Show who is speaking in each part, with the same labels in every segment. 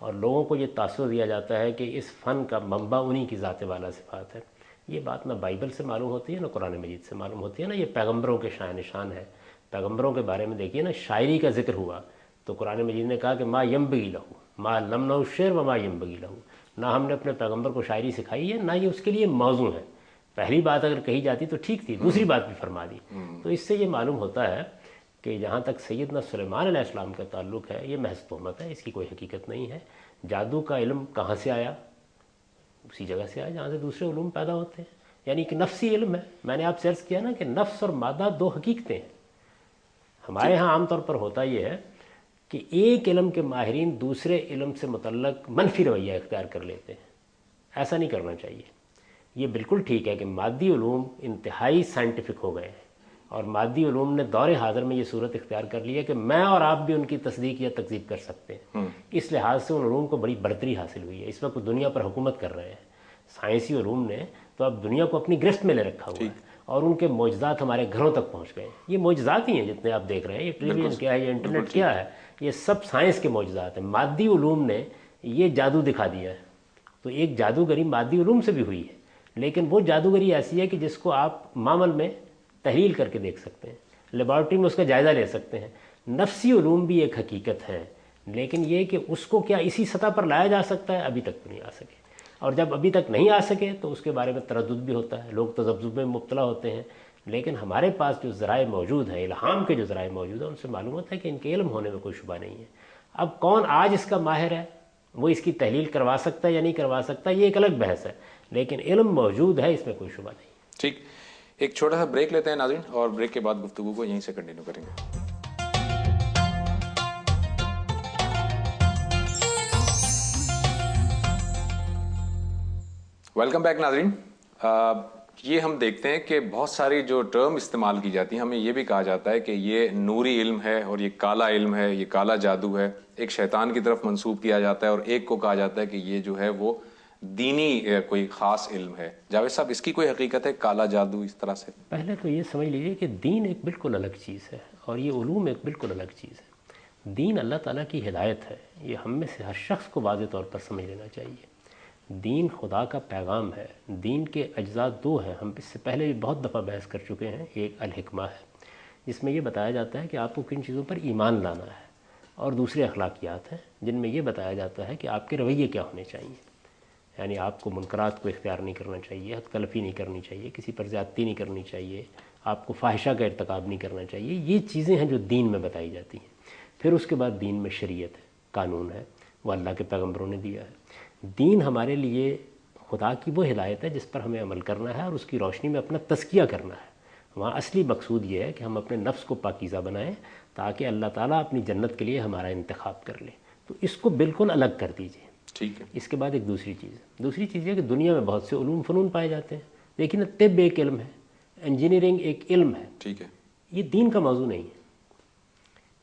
Speaker 1: اور لوگوں کو یہ تاثر دیا جاتا ہے کہ اس فن کا منبع انہی کی ذات والا صفات ہے۔ یہ بات نہ بائبل سے معلوم ہوتی ہے نہ قرآن مجید سے معلوم ہوتی ہے، نہ یہ پیغمبروں کے شان نشان ہے۔ پیغمبروں کے بارے میں دیکھیے نا، شاعری کا ذکر ہوا تو قرآن مجید نے کہا کہ ما ینبغی لہو ما علمنہ الشعر وما ینبغی لہو، نہ ہم نے اپنے پیغمبر کو شاعری سکھائی ہے، نہ یہ اس کے لیے موضوع ہے۔ پہلی بات اگر کہی جاتی تو ٹھیک تھی، دوسری بات بھی فرما دی۔ تو اس سے یہ معلوم ہوتا ہے کہ جہاں تک سیدنا سلیمان علیہ السلام کا تعلق ہے، یہ محض تہمت ہے، اس کی کوئی حقیقت نہیں ہے۔ جادو کا علم کہاں سے آیا؟ اسی جگہ سے آیا جہاں سے دوسرے علوم پیدا ہوتے ہیں، یعنی کہ نفسی علم ہے۔ میں نے آپ سے عرض کیا نا کہ نفس اور مادہ دو حقیقتیں ہیں۔ ہمارے ہاں عام طور پر ہوتا یہ ہے کہ ایک علم کے ماہرین دوسرے علم سے متعلق منفی رویہ اختیار کر لیتے ہیں۔ ایسا نہیں کرنا چاہیے۔ یہ بالکل ٹھیک ہے کہ مادی علوم انتہائی سائنٹیفک ہو گئے ہیں، اور مادی علوم نے دور حاضر میں یہ صورت اختیار کر لی ہے کہ میں اور آپ بھی ان کی تصدیق یا تکذیب کر سکتے ہیں۔ اس لحاظ سے ان علوم کو بڑی برتری حاصل ہوئی ہے، اس وقت دنیا پر حکومت کر رہے ہیں۔ سائنسی علوم نے تو اب دنیا کو اپنی گرفت میں لے رکھا ہوا ہے، اور ان کے معجزات ہمارے گھروں تک پہنچ گئے ہیں۔ یہ معجزات ہی ہیں جتنے آپ دیکھ رہے ہیں، یہ ٹیلی ویژن کیا ہے، یہ انٹرنیٹ کیا ہے، یہ سب سائنس کے معجزات ہیں۔ مادی علوم نے یہ جادو دکھا دیا ہے۔ تو ایک جادوگری مادی علوم سے بھی ہوئی ہے، لیکن وہ جادوگری ایسی ہے کہ جس کو آپ معمل میں تحلیل کر کے دیکھ سکتے ہیں، لیبارٹری میں اس کا جائزہ لے سکتے ہیں۔ نفسی علوم بھی ایک حقیقت ہے، لیکن یہ کہ اس کو کیا اسی سطح پر لایا جا سکتا ہے، ابھی تک تو نہیں آ سکے۔ اور جب ابھی تک نہیں آ سکے تو اس کے بارے میں تردد بھی ہوتا ہے، لوگ تذبذب میں مبتلا ہوتے ہیں۔ لیکن ہمارے پاس جو ذرائع موجود ہیں، الہام کے جو ذرائع موجود ہیں، ان سے معلوم ہوتا ہے کہ ان کے علم ہونے میں کوئی شبہ نہیں ہے۔ اب کون آج اس کا ماہر ہے، وہ اس کی تحلیل کروا سکتا ہے یا نہیں کروا سکتا، یہ ایک الگ بحث ہے، لیکن علم موجود ہے، اس میں کوئی شبہ نہیں۔
Speaker 2: ٹھیک، ایک چھوٹا سا بریک لیتے ہیں ناظرین، اور بریک کے بعد گفتگو کو یہیں سے کنٹینیو کریں گے۔ ویلکم بیک ناظرین۔ یہ ہم دیکھتے ہیں کہ بہت ساری جو ٹرم استعمال کی جاتی ہیں، ہمیں یہ بھی کہا جاتا ہے کہ یہ نوری علم ہے اور یہ کالا علم ہے، یہ کالا جادو ہے، ایک شیطان کی طرف منسوب کیا جاتا ہے، اور ایک کو کہا جاتا ہے کہ یہ جو ہے وہ دینی کوئی خاص علم ہے۔ جاوید صاحب، اس کی کوئی حقیقت ہے، کالا جادو اس طرح سے؟
Speaker 1: پہلے تو یہ سمجھ لیجئے کہ دین ایک بالکل الگ چیز ہے، اور یہ علوم ایک بالکل الگ چیز ہے۔ دین اللہ تعالیٰ کی ہدایت ہے، یہ ہم میں سے ہر شخص کو واضح طور پر سمجھ لینا چاہیے۔ دین خدا کا پیغام ہے۔ دین کے اجزاء دو ہیں، ہم اس سے پہلے بھی بہت دفعہ بحث کر چکے ہیں۔ ایک الحکمہ ہے، جس میں یہ بتایا جاتا ہے کہ آپ کو کن چیزوں پر ایمان لانا ہے، اور دوسرے اخلاقیات ہیں جن میں یہ بتایا جاتا ہے کہ آپ کے رویے کیا ہونے چاہیے۔ یعنی آپ کو منکرات کو اختیار نہیں کرنا چاہیے، حد تلفی نہیں کرنی چاہیے، کسی پر زیادتی نہیں کرنی چاہیے، آپ کو فاحشہ کا ارتکاب نہیں کرنا چاہیے۔ یہ چیزیں ہیں جو دین میں بتائی جاتی ہیں۔ پھر اس کے بعد دین میں شریعت ہے، قانون ہے، وہ اللہ کے پیغمبروں نے دیا ہے۔ دین ہمارے لیے خدا کی وہ ہدایت ہے جس پر ہمیں عمل کرنا ہے، اور اس کی روشنی میں اپنا تزکیہ کرنا ہے۔ وہاں اصلی مقصود یہ ہے کہ ہم اپنے نفس کو پاکیزہ بنائیں تاکہ اللہ تعالیٰ اپنی جنت کے لیے ہمارا انتخاب کر لے۔ تو اس کو بالکل الگ کر دیجیے۔
Speaker 2: ٹھیک ہے۔
Speaker 1: اس کے بعد ایک دوسری چیز یہ کہ دنیا میں بہت سے علوم فنون پائے جاتے ہیں، لیکن طب ایک علم ہے، انجینئرنگ ایک علم ہے،
Speaker 2: ٹھیک ہے،
Speaker 1: یہ دین کا موضوع نہیں ہے۔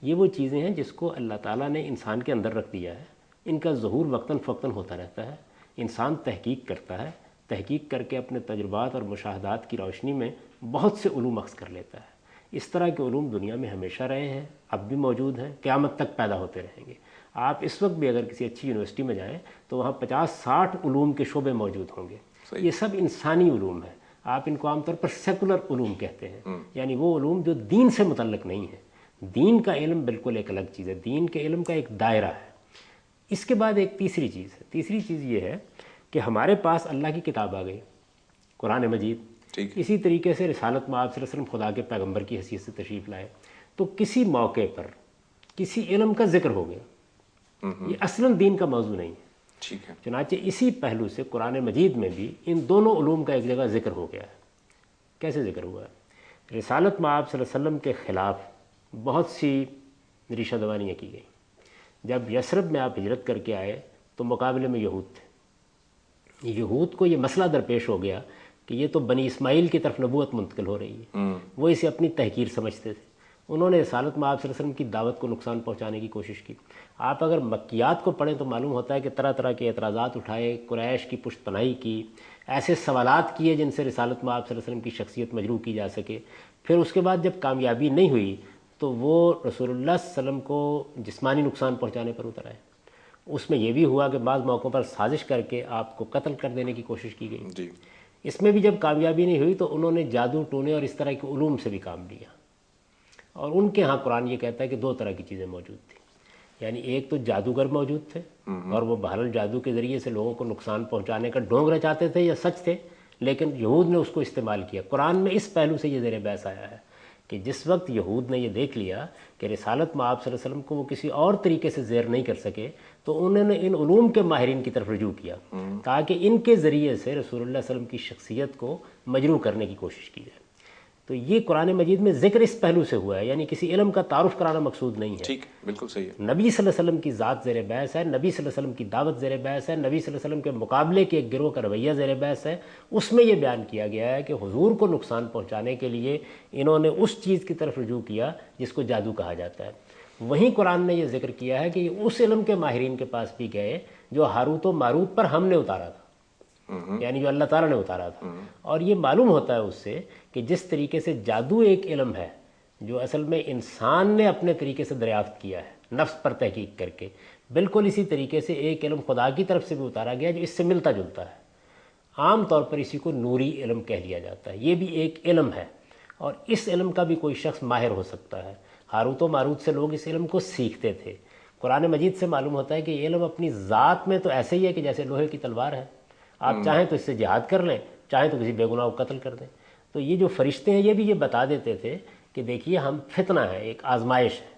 Speaker 1: یہ وہ چیزیں ہیں جس کو اللہ تعالیٰ نے انسان کے اندر رکھ دیا ہے، ان کا ظہور وقتاً فوقتاً ہوتا رہتا ہے۔ انسان تحقیق کرتا ہے، تحقیق کر کے اپنے تجربات اور مشاہدات کی روشنی میں بہت سے علوم اخذ کر لیتا ہے۔ اس طرح کے علوم دنیا میں ہمیشہ رہے ہیں، اب بھی موجود ہیں، قیامت تک پیدا ہوتے رہیں گے۔ آپ اس وقت بھی اگر کسی اچھی یونیورسٹی میں جائیں تو وہاں 50-60 علوم کے شعبے موجود ہوں گے۔ یہ سب انسانی علوم ہیں۔ آپ ان کو عام طور پر سیکولر علوم کہتے ہیں، یعنی وہ علوم جو دین سے متعلق نہیں ہیں۔ دین کا علم بالکل ایک الگ چیز ہے، دین کے علم کا ایک دائرہ ہے۔ اس کے بعد ایک تیسری چیز یہ ہے کہ ہمارے پاس اللہ کی کتاب آ گئی، قرآن مجید۔ اسی طریقے سے رسالت میں آپ صلی اللہ علیہ وسلم خدا کے پیغمبر کی حیثیت سے تشریف لائے، تو کسی موقع پر کسی علم کا ذکر ہو گیا، یہ اصلاً دین کا موضوع نہیں ہے۔
Speaker 2: ٹھیک ہے۔
Speaker 1: چنانچہ اسی پہلو سے قرآن مجید میں بھی ان دونوں علوم کا ایک جگہ ذکر ہو گیا ہے۔ کیسے ذکر ہوا ہے؟ رسالت میں آپ صلی اللہ علیہ وسلم کے خلاف بہت سی ریشہ دوانیاں کی گئیں۔ جب یثرب میں آپ ہجرت کر کے آئے تو مقابلے میں یہود تھے۔ یہود کو یہ مسئلہ درپیش ہو گیا کہ یہ تو بنی اسماعیل کی طرف نبوت منتقل ہو رہی ہے، وہ اسے اپنی تحقیر سمجھتے تھے۔ انہوں نے رسالت میں آپ صلی اللہ علیہ وسلم کی دعوت کو نقصان پہنچانے کی کوشش کی۔ آپ اگر مکیات کو پڑھیں تو معلوم ہوتا ہے کہ طرح طرح کے اعتراضات اٹھائے، قریش کی پشت پناہی کی، ایسے سوالات کیے جن سے رسالت میں آپ صلی اللہ علیہ وسلم کی شخصیت مجروح کی جا سکے۔ پھر اس کے بعد جب کامیابی نہیں ہوئی تو وہ رسول اللہ صلی اللہ علیہ وسلم کو جسمانی نقصان پہنچانے پر اتر آئے۔ اس میں یہ بھی ہوا کہ بعض موقعوں پر سازش کر کے آپ کو قتل کر دینے کی کوشش کی گئی.
Speaker 2: جی.
Speaker 1: اس میں بھی جب کامیابی نہیں ہوئی تو انہوں نے جادو ٹونے اور اس طرح کے علوم سے بھی کام لیا. اور ان کے ہاں قرآن یہ کہتا ہے کہ دو طرح کی چیزیں موجود تھیں. یعنی ایک تو جادوگر موجود تھے اور وہ بہرحال جادو کے ذریعے سے لوگوں کو نقصان پہنچانے کا ڈھونگ رچاتے تھے یا سچ تھے، لیکن یہود نے اس کو استعمال کیا. قرآن میں اس پہلو سے یہ زیر بحث آیا ہے کہ جس وقت یہود نے یہ دیکھ لیا کہ رسالت میں آپ صلی اللہ علیہ وسلم کو وہ کسی اور طریقے سے زیر نہیں کر سکے تو انہوں نے ان علوم کے ماہرین کی طرف رجوع کیا تاکہ ان کے ذریعے سے رسول اللہ صلی اللہ علیہ وسلم کی شخصیت کو مجروح کرنے کی کوشش کی جائے. تو یہ قرآن مجید میں ذکر اس پہلو سے ہوا ہے، یعنی کسی علم کا تعارف کرانا مقصود نہیں ہے.
Speaker 2: ٹھیک، بالکل صحیح ہے.
Speaker 1: نبی صلی اللہ علیہ وسلم کی ذات زیر بحث ہے، نبی صلی اللہ علیہ وسلم کی دعوت زیر بحث ہے، نبی صلی اللہ علیہ وسلم کے مقابلے کے ایک گروہ کا رویہ زیر بحث ہے. اس میں یہ بیان کیا گیا ہے کہ حضور کو نقصان پہنچانے کے لیے انہوں نے اس چیز کی طرف رجوع کیا جس کو جادو کہا جاتا ہے. وہیں قرآن نے یہ ذکر کیا ہے کہ یہ اس علم کے ماہرین کے پاس بھی گئے جو ہاروت و ماروت پر ہم نے اتارا تھا، یعنی جو اللہ تعالیٰ نے اتارا تھا. اور یہ معلوم ہوتا ہے اس سے کہ جس طریقے سے جادو ایک علم ہے جو اصل میں انسان نے اپنے طریقے سے دریافت کیا ہے نفس پر تحقیق کر کے، بالکل اسی طریقے سے ایک علم خدا کی طرف سے بھی اتارا گیا جو اس سے ملتا جلتا ہے. عام طور پر اسی کو نوری علم کہہ لیا جاتا ہے. یہ بھی ایک علم ہے اور اس علم کا بھی کوئی شخص ماہر ہو سکتا ہے. ہاروت و ماروت سے لوگ اس علم کو سیکھتے تھے. قرآن مجید سے معلوم ہوتا ہے کہ یہ علم اپنی ذات میں تو ایسے ہی ہے کہ جیسے لوہے کی تلوار ہے، آپ چاہیں تو اس سے جہاد کر لیں، چاہیں تو کسی بے گناہ کو قتل کر دیں. تو یہ جو فرشتے ہیں یہ بھی یہ بتا دیتے تھے کہ دیکھیے ہم فتنہ ہے، ایک آزمائش ہے.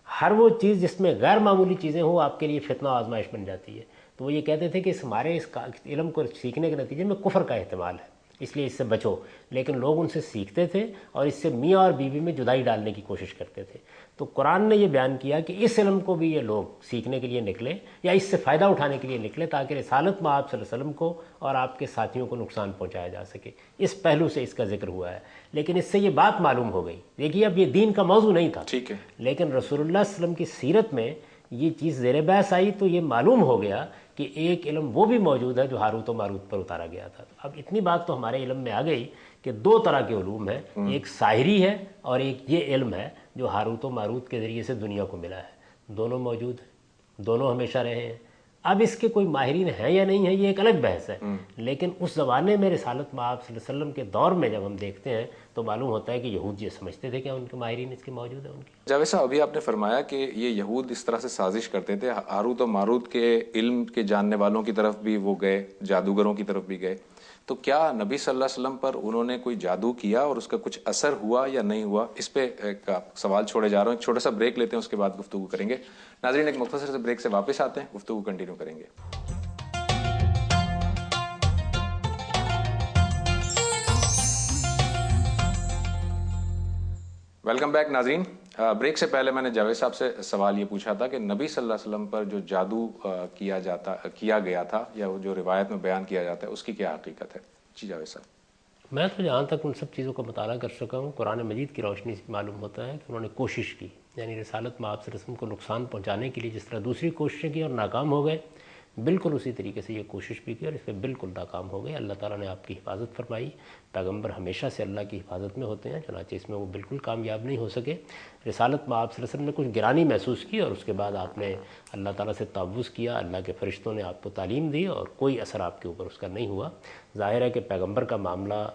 Speaker 1: ہر وہ چیز جس میں غیر معمولی چیزیں ہوں آپ کے لیے فتنہ و آزمائش بن جاتی ہے. تو وہ یہ کہتے تھے کہ ہمارے اس علم کو سیکھنے کے نتیجے میں کفر کا احتمال ہے، اس لیے اس سے بچو. لیکن لوگ ان سے سیکھتے تھے اور اس سے میاں اور بیوی میں جدائی ڈالنے کی کوشش کرتے تھے. تو قرآن نے یہ بیان کیا کہ اس علم کو بھی یہ لوگ سیکھنے کے لیے نکلے یا اس سے فائدہ اٹھانے کے لیے نکلے تاکہ رسالت میں آپ صلی اللہ علیہ وسلم کو اور آپ کے ساتھیوں کو نقصان پہنچایا جا سکے. اس پہلو سے اس کا ذکر ہوا ہے. لیکن اس سے یہ بات معلوم ہو گئی، دیکھیے اب یہ دین کا موضوع نہیں تھا،
Speaker 2: ٹھیک ہے،
Speaker 1: لیکن رسول اللہ صلی اللہ علیہ وسلم کی سیرت میں یہ چیز زیر بحث آئی تو یہ معلوم ہو گیا کہ ایک علم وہ بھی موجود ہے جو ہاروت و ماروت پر اتارا گیا تھا. اب اتنی بات تو ہمارے علم میں آ گئی کہ دو طرح کے علوم ہیں، ایک ساحری ہے اور ایک یہ علم ہے جو ہاروت و ماروت کے ذریعے سے دنیا کو ملا ہے. دونوں موجود ہیں، دونوں ہمیشہ رہے ہیں. اب اس کے کوئی ماہرین ہیں یا نہیں ہیں یہ ایک الگ بحث ہے، لیکن اس زمانے میں رسالت میں آپ صلی اللہ علیہ وسلم کے دور میں جب ہم دیکھتے ہیں تو معلوم ہوتا ہے کہ یہود یہ سمجھتے تھے کہ ان کے ماہرین اس کے موجود ہیں. ان کی
Speaker 2: جاوید صاحب ابھی آپ نے فرمایا کہ یہ یہود اس طرح سے سازش کرتے تھے، ہاروت و ماروت کے علم کے جاننے والوں کی طرف بھی وہ گئے، جادوگروں کی طرف بھی گئے. تو کیا نبی صلی اللہ علیہ وسلم پر انہوں نے کوئی جادو کیا اور اس کا کچھ اثر ہوا یا نہیں ہوا؟ اس پہ ایک سوال چھوڑے جا رہا ہوں. ایک چھوٹا سا بریک لیتے ہیں، اس کے بعد گفتگو کریں گے. ناظرین ایک مختصر سے بریک سے واپس آتے ہیں، گفتگو کنٹینیو کریں گے. ویلکم بیک ناظرین. بریک سے پہلے میں نے جاوید صاحب سے سوال یہ پوچھا تھا کہ نبی صلی اللہ علیہ وسلم پر جو جادو کیا گیا تھا یا جو روایت میں بیان کیا جاتا ہے اس کی کیا حقیقت ہے؟ جی جاوید صاحب.
Speaker 1: میں تو جہاں تک ان سب چیزوں کا مطالعہ کر سکا ہوں قرآن مجید کی روشنی سے معلوم ہوتا ہے کہ انہوں نے کوشش کی، یعنی رسالت میں آپ صلی اللہ علیہ وسلم کو نقصان پہنچانے کے لیے جس طرح دوسری کوششیں کی اور ناکام ہو گئے، بالکل اسی طریقے سے یہ کوشش بھی کی اور اس پہ بالکل ناکام ہو گئے. اللہ تعالیٰ نے آپ کی حفاظت فرمائی. پیغمبر ہمیشہ سے اللہ کی حفاظت میں ہوتے ہیں، چنانچہ اس میں وہ بالکل کامیاب نہیں ہو سکے. رسالت میں آپ صلی اللہ علیہ وسلم نے کچھ گرانی محسوس کی اور اس کے بعد آپ نے اللہ تعالیٰ سے تعوذ کیا، اللہ کے فرشتوں نے آپ کو تعلیم دی اور کوئی اثر آپ کے اوپر اس کا نہیں ہوا. ظاہر ہے کہ پیغمبر کا معاملہ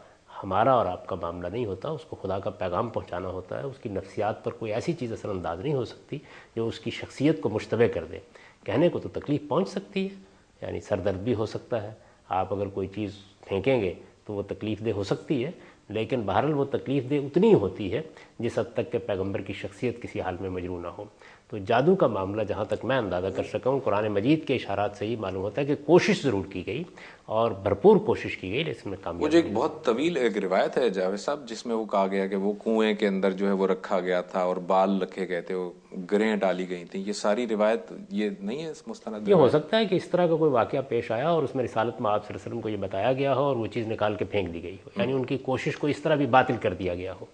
Speaker 1: ہمارا اور آپ کا معاملہ نہیں ہوتا، اس کو خدا کا پیغام پہنچانا ہوتا ہے. اس کی نفسیات پر کوئی ایسی چیز اثر انداز نہیں ہو سکتی جو اس کی شخصیت کو مشتبہ کر دے. کہنے کو تو تکلیف پہنچ سکتی ہے، یعنی سر درد بھی ہو سکتا ہے، آپ اگر کوئی چیز پھینکیں گے تو وہ تکلیف دہ ہو سکتی ہے، لیکن بہرحال وہ تکلیف دہ اتنی ہوتی ہے جس حد تک کہ پیغمبر کی شخصیت کسی حال میں مجروح نہ ہو. تو جادو کا معاملہ جہاں تک میں اندازہ کر سکا ہوں قرآن مجید کے اشارات سے ہی معلوم ہوتا ہے کہ کوشش ضرور کی گئی اور بھرپور کوشش کی گئی، لیکن میں کامیاب.
Speaker 2: وہ جو ایک بہت طویل ایک روایت ہے جاوید صاحب جس میں وہ کہا گیا کہ وہ کنویں کے اندر جو ہے وہ رکھا گیا تھا اور بال رکھے گئے تھے، وہ گریں ڈالی گئی تھیں، یہ ساری روایت یہ نہیں ہے مستند؟
Speaker 1: یہ ہو سکتا ہے کہ اس طرح کا کوئی واقعہ پیش آیا اور اس میں رسالت میں آپ صلی اللہ علیہ وسلم کو یہ بتایا گیا ہو اور وہ چیز نکال کے پھینک دی گئی ہو، یعنی ان کی کوشش کو اس طرح بھی باطل کر دیا گیا ہو.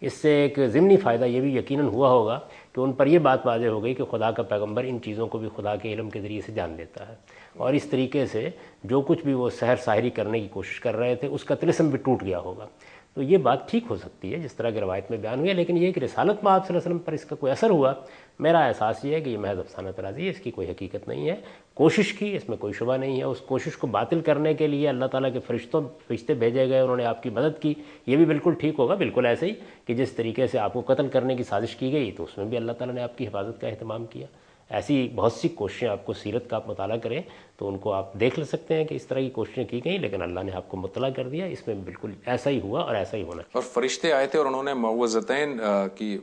Speaker 1: اس سے ایک ضمنی فائدہ یہ بھی یقیناً ہوا ہوگا کہ ان پر یہ بات واضح ہو گئی کہ خدا کا پیغمبر ان چیزوں کو بھی خدا کے علم کے ذریعے سے جان لیتا ہے، اور اس طریقے سے جو کچھ بھی وہ سحر ساحری کرنے کی کوشش کر رہے تھے اس کا طلسم بھی ٹوٹ گیا ہوگا. تو یہ بات ٹھیک ہو سکتی ہے جس طرح کی روایت میں بیان ہوئی ہے، لیکن یہ کہ رسالت میں آپ صلی اللہ علیہ وسلم پر اس کا کوئی اثر ہوا، میرا احساس یہ ہے کہ یہ محض افسانہ طرازی ہے، اس کی کوئی حقیقت نہیں ہے۔ کوشش کی، اس میں کوئی شبہ نہیں ہے، اس کوشش کو باطل کرنے کے لیے اللہ تعالیٰ کے فرشتے بھیجے گئے، انہوں نے آپ کی مدد کی، یہ بھی بالکل ٹھیک ہوگا، بالکل ایسے ہی کہ جس طریقے سے آپ کو قتل کرنے کی سازش کی گئی تو اس میں بھی اللہ تعالیٰ نے آپ کی حفاظت کا اہتمام کیا۔ ایسی بہت سی کوششیں آپ کو سیرت کا آپ مطالعہ کریں تو ان کو آپ دیکھ لے سکتے ہیں کہ اس طرح کی کوششیں کی گئیں، لیکن اللہ نے آپ کو مطلع کر دیا، اس میں بالکل ایسا ہی ہوا اور ایسا ہی ہونا چاہیے۔
Speaker 2: اور فرشتے آئے تھے اور انہوں نے معوذتین کی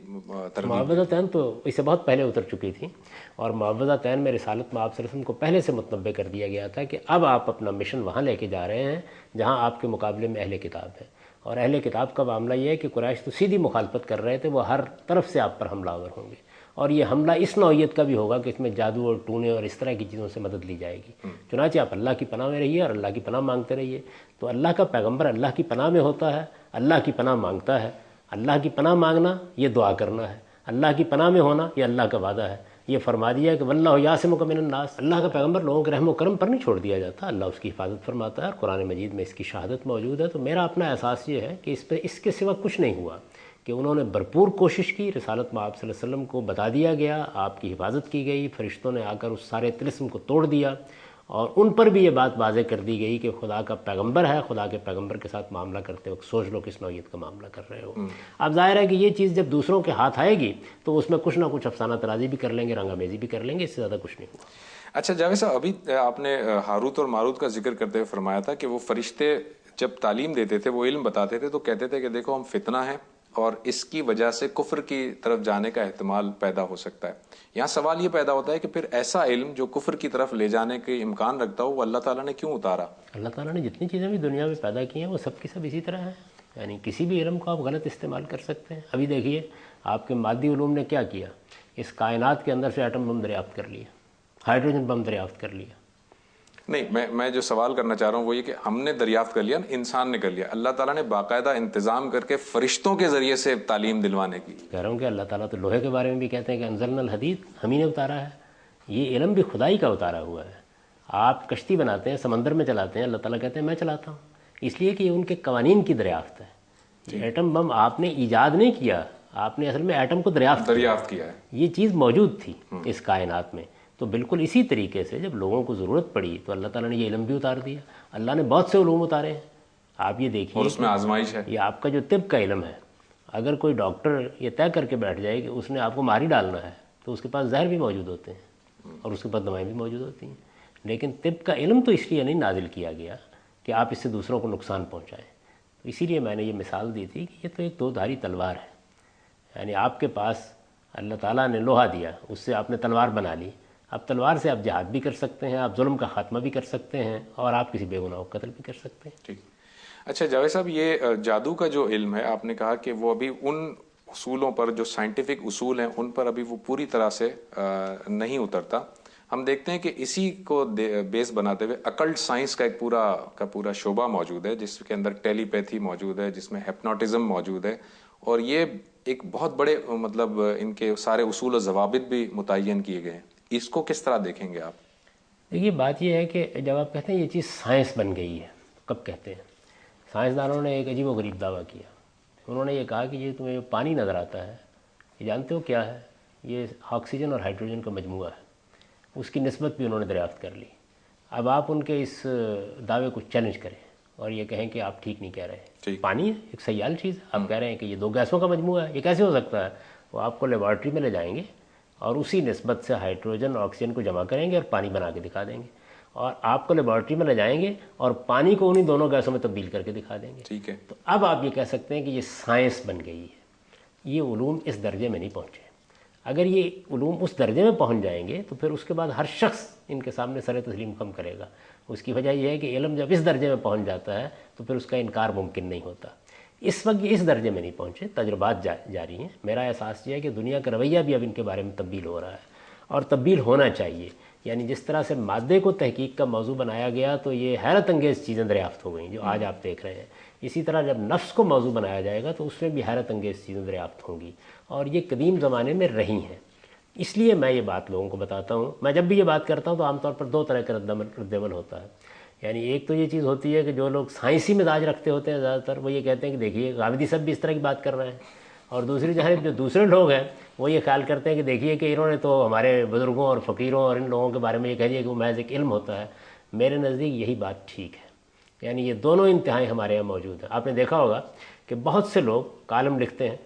Speaker 2: ترغیب دی۔
Speaker 1: معوذتین تو اس سے بہت پہلے اتر چکی تھی، اور معوذتین میں رسالت میں آپ صلی اللہ علیہ وسلم کو پہلے سے متنبع کر دیا گیا تھا کہ اب آپ اپنا مشن وہاں لے کے جا رہے ہیں جہاں آپ کے مقابلے میں اہل کتاب ہے، اور اہل کتاب کا معاملہ یہ ہے کہ قریش تو سیدھی مخالفت کر رہے تھے، وہ ہر طرف سے آپ پر حملہ آور ہوں گے، اور یہ حملہ اس نوعیت کا بھی ہوگا کہ اس میں جادو اور ٹونے اور اس طرح کی چیزوں سے مدد لی جائے گی۔ چنانچہ آپ اللہ کی پناہ میں رہیے اور اللہ کی پناہ مانگتے رہیے۔ تو اللہ کا پیغمبر اللہ کی پناہ میں ہوتا ہے، اللہ کی پناہ مانگتا ہے۔ اللہ کی پناہ مانگنا یہ دعا کرنا ہے، اللہ کی پناہ میں ہونا یہ اللہ کا وعدہ ہے۔ یہ فرما دیا کہ واللہ یعصمک من الناس، اللہ کا پیغمبر لوگوں کے رحم و کرم پر نہیں چھوڑ دیا جاتا، اللہ اس کی حفاظت فرماتا ہے، اور قرآن مجید میں اس کی شہادت موجود ہے۔ تو میرا اپنا احساس یہ ہے کہ اس کے سوا کچھ نہیں ہوا، کہ انہوں نے بھرپور کوشش کی، رسالت میں آپ صلی اللہ علیہ وسلم کو بتا دیا گیا، آپ کی حفاظت کی گئی، فرشتوں نے آ کر اس سارے طلسم کو توڑ دیا، اور ان پر بھی یہ بات واضح کر دی گئی کہ خدا کا پیغمبر ہے، خدا کے پیغمبر کے ساتھ معاملہ کرتے وقت سوچ لو کس نوعیت کا معاملہ کر رہے ہو۔ اب ظاہر ہے کہ یہ چیز جب دوسروں کے ہاتھ آئے گی تو اس میں کچھ نہ کچھ افسانہ طرازی بھی کر لیں گے، رنگ آمیزی بھی کر لیں گے، اس سے زیادہ کچھ نہیں ہوا۔
Speaker 2: اچھا جاوید صاحب، ابھی آپ نے ہاروت اور ماروت کا ذکر کرتے ہوئے فرمایا تھا کہ وہ فرشتے جب تعلیم دیتے تھے، وہ علم بتاتے تھے، تو کہتے تھے کہ دیکھو ہم فتنہ ہیں اور اس کی وجہ سے کفر کی طرف جانے کا احتمال پیدا ہو سکتا ہے۔ یہاں سوال یہ پیدا ہوتا ہے کہ پھر ایسا علم جو کفر کی طرف لے جانے کے امکان رکھتا ہو، وہ اللہ تعالیٰ نے کیوں اتارا؟
Speaker 1: اللہ تعالیٰ نے جتنی چیزیں بھی دنیا میں پیدا کی ہیں وہ سب کی سب اسی طرح ہیں، یعنی کسی بھی علم کو آپ غلط استعمال کر سکتے ہیں۔ ابھی دیکھیے آپ کے مادی علوم نے کیا کیا، اس کائنات کے اندر سے ایٹم بم دریافت کر لیا، ہائیڈروجن بم دریافت کر لیا۔
Speaker 2: نہیں، میں جو سوال کرنا چاہ رہا ہوں وہ یہ کہ ہم نے دریافت کر لیا، انسان نے کر لیا، اللہ تعالیٰ نے باقاعدہ انتظام کر کے فرشتوں کے ذریعے سے تعلیم دلوانے کی۔
Speaker 1: کہہ رہا ہوں کہ اللہ تعالیٰ تو لوہے کے بارے میں بھی کہتے ہیں کہ انزلنا الحدید، ہم ہی نے اتارا ہے، یہ علم بھی خدائی کا اتارا ہوا ہے۔ آپ کشتی بناتے ہیں، سمندر میں چلاتے ہیں، اللہ تعالیٰ کہتے ہیں میں چلاتا ہوں، اس لیے کہ یہ ان کے قوانین کی دریافت ہے۔ یہ ایٹم بم آپ نے ایجاد نہیں کیا، آپ نے اصل میں ایٹم کو دریافت
Speaker 2: کیا ہے۔
Speaker 1: یہ چیز موجود تھی اس کائنات میں۔ تو بالکل اسی طریقے سے جب لوگوں کو ضرورت پڑی تو اللہ تعالیٰ نے یہ علم بھی اتار دیا۔ اللہ نے بہت سے علوم اتارے ہیں، آپ یہ دیکھیے،
Speaker 2: اور اس میں آزمائش ہے۔
Speaker 1: یہ آپ کا جو طب کا علم ہے، اگر کوئی ڈاکٹر یہ طے کر کے بیٹھ جائے کہ اس نے آپ کو مار ہی ڈالنا ہے تو اس کے پاس زہر بھی موجود ہوتے ہیں اور اس کے پاس دوائیں بھی موجود ہوتی ہیں، لیکن طب کا علم تو اس لیے نہیں نازل کیا گیا کہ آپ اس سے دوسروں کو نقصان پہنچائیں۔ تو اسی لیے میں نے یہ مثال دی تھی کہ یہ تو ایک دو دھاری تلوار ہے، یعنی آپ کے پاس اللہ تعالیٰ نے لوہا دیا، اس سے آپ نے تلوار بنا لی، اب تلوار سے آپ جہاد بھی کر سکتے ہیں، آپ ظلم کا خاتمہ بھی کر سکتے ہیں، اور آپ کسی بے گناہ کو قتل بھی کر سکتے ہیں۔
Speaker 2: ٹھیک۔ اچھا جاوید صاحب، یہ جادو کا جو علم ہے، آپ نے کہا کہ وہ ابھی ان اصولوں پر جو سائنٹیفک اصول ہیں ان پر ابھی وہ پوری طرح سے نہیں اترتا۔ ہم دیکھتے ہیں کہ اسی کو بیس بناتے ہوئے اکلٹ سائنس کا ایک پورا شعبہ موجود ہے، جس کے اندر ٹیلی پیتھی موجود ہے، جس میں ہپنوٹزم موجود ہے، اور یہ ایک بہت بڑے مطلب ان کے سارے اصول و ضوابط بھی متعین کیے گئے ہیں۔ اس کو کس طرح دیکھیں گے آپ؟
Speaker 1: دیکھیے بات یہ ہے کہ جب آپ کہتے ہیں یہ چیز سائنس بن گئی ہے، کب کہتے ہیں؟ سائنسدانوں نے ایک عجیب و غریب دعویٰ کیا، انہوں نے یہ کہا کہ یہ تمہیں پانی نظر آتا ہے، یہ جانتے ہو کیا ہے؟ یہ آکسیجن اور ہائیڈروجن کا مجموعہ ہے۔ اس کی نسبت بھی انہوں نے دریافت کر لی۔ اب آپ ان کے اس دعوے کو چیلنج کریں اور یہ کہیں کہ آپ ٹھیک نہیں کہہ رہے، پانی ایک سیال چیز ہے، آپ کہہ رہے ہیں کہ یہ دو گیسوں کا مجموعہ ہے، یہ کیسے ہو سکتا ہے؟ وہ آپ کو لیبارٹری میں لے جائیں گے اور اسی نسبت سے ہائیڈروجن اور آکسیجن کو جمع کریں گے اور پانی بنا کے دکھا دیں گے، اور آپ کو لیبارٹری میں لے جائیں گے اور پانی کو انہی دونوں گیسوں میں تبدیل کر کے دکھا دیں گے۔
Speaker 2: ٹھیک ہے۔
Speaker 1: تو اب آپ یہ کہہ سکتے ہیں کہ یہ سائنس بن گئی ہے۔ یہ علوم اس درجے میں نہیں پہنچے۔ اگر یہ علوم اس درجے میں پہنچ جائیں گے تو پھر اس کے بعد ہر شخص ان کے سامنے سر تسلیم کم کرے گا۔ اس کی وجہ یہ ہے کہ علم جب اس درجے میں پہنچ جاتا ہے تو پھر اس کا انکار ممکن نہیں ہوتا۔ اس وقت یہ اس درجے میں نہیں پہنچے، تجربات جاری ہیں۔ میرا احساس یہ ہے کہ دنیا کا رویہ بھی اب ان کے بارے میں تبدیل ہو رہا ہے، اور تبدیل ہونا چاہیے۔ یعنی جس طرح سے مادے کو تحقیق کا موضوع بنایا گیا تو یہ حیرت انگیز چیزیں دریافت ہو گئیں جو آج آپ دیکھ رہے ہیں۔ اسی طرح جب نفس کو موضوع بنایا جائے گا تو اس میں بھی حیرت انگیز چیزیں دریافت ہوں گی، اور یہ قدیم زمانے میں رہی ہیں۔ اس لیے میں یہ بات لوگوں کو بتاتا ہوں، میں جب بھی یہ بات کرتا ہوں تو عام طور پر دو طرح کا رد عمل ہوتا ہے۔ یعنی ایک تو یہ چیز ہوتی ہے کہ جو لوگ سائنسی مزاج رکھتے ہوتے ہیں زیادہ تر وہ یہ کہتے ہیں کہ دیکھیے غامدی صاحب بھی اس طرح کی بات کر رہے ہیں، اور دوسری جانب جو دوسرے لوگ ہیں وہ یہ خیال کرتے ہیں کہ دیکھیے کہ انہوں نے تو ہمارے بزرگوں اور فقیروں اور ان لوگوں کے بارے میں یہ کہہ دیا کہ وہ محض ایک علم ہوتا ہے۔ میرے نزدیک یہی بات ٹھیک ہے، یعنی یہ دونوں انتہائی ہمارے یہاں موجود ہیں۔ آپ نے دیکھا ہوگا کہ بہت سے لوگ کالم لکھتے ہیں،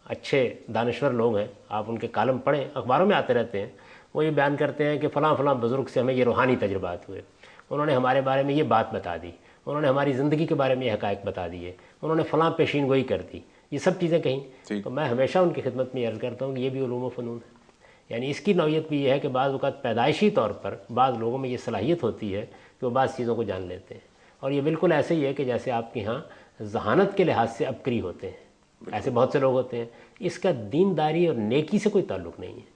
Speaker 1: اچھے دانشور لوگ ہیں، آپ ان کے کالم پڑھیں، اخباروں میں آتے رہتے ہیں، وہ یہ بیان کرتے ہیں کہ فلاں فلاں بزرگ سے ہمیں یہ روحانی تجربات ہوئے، انہوں نے ہمارے بارے میں یہ بات بتا دی، انہوں نے ہماری زندگی کے بارے میں یہ حقائق بتا دیے، انہوں نے فلاں پیشین گوئی کر دی، یہ سب چیزیں کہیں۔ تو میں ہمیشہ ان کی خدمت میں عرض کرتا ہوں کہ یہ بھی علوم و فنون ہے، یعنی اس کی نوعیت بھی یہ ہے کہ بعض اوقات پیدائشی طور پر بعض لوگوں میں یہ صلاحیت ہوتی ہے کہ وہ بعض چیزوں کو جان لیتے ہیں، اور یہ بالکل ایسے ہی ہے کہ جیسے آپ کے ہاں ذہانت کے لحاظ سے عبقری ہوتے ہیں، ایسے بہت سے لوگ ہوتے ہیں۔ اس کا دینداری اور نیکی سے کوئی تعلق نہیں ہے،